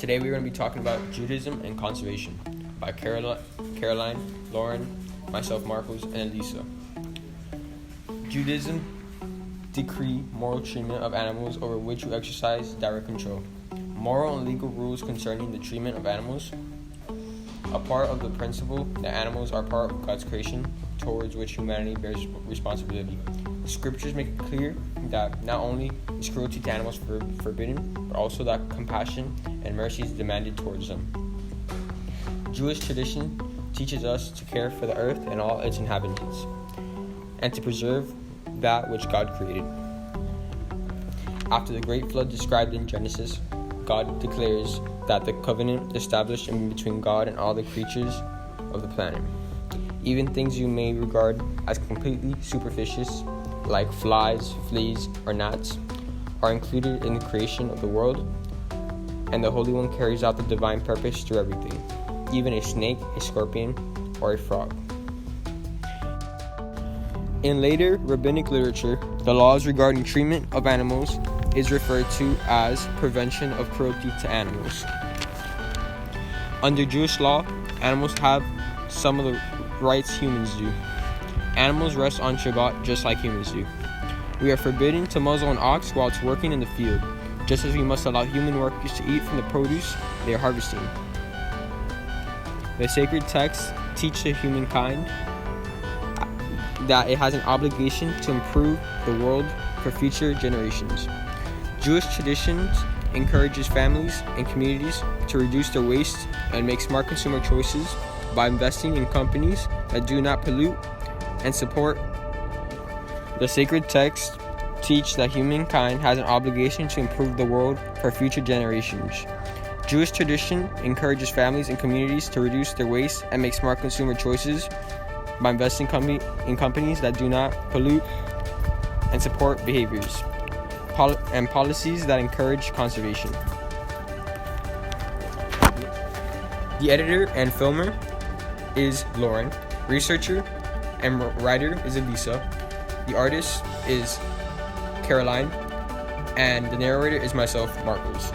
Today we're going to be talking about Judaism and conservation by Caroline, Lauren, myself, Marcos, and Elisa. Judaism decree moral treatment of animals over which you exercise direct control. Moral and legal rules concerning the treatment of animals. A part of the principle that animals are part of God's creation towards which humanity bears responsibility. The scriptures make it clear that not only is cruelty to animals forbidden, but also that compassion and mercy is demanded towards them. Jewish tradition teaches us to care for the earth and all its inhabitants, and to preserve that which God created. After the great flood described in Genesis, God declares that the covenant established in between God and all the creatures of the planet, even things you may regard as completely superstitious, like flies, fleas, or gnats, are included in the creation of the world, and the Holy One carries out the divine purpose through everything, even a snake, a scorpion, or a frog. In later rabbinic literature, the laws regarding treatment of animals is referred to as prevention of cruelty to animals. Under Jewish law, animals have some of the rights humans do. Animals rest on Shabbat just like humans do. We are forbidden to muzzle an ox while it's working in the field, just as we must allow human workers to eat from the produce they are harvesting. The sacred texts teach the humankind that it has an obligation to improve the world for future generations. Jewish traditions encourages families and communities to reduce their waste and make smart consumer choices by investing in companies that do not pollute and support. The sacred texts teach that humankind has an obligation to improve the world for future generations. Jewish tradition encourages families and communities to reduce their waste and make smart consumer choices by investing in companies that do not pollute and support behaviors and policies that encourage conservation. The editor and filmer is Lauren. Researcher and writer is Elisa. The artist is Caroline. And the narrator is myself, Marcos.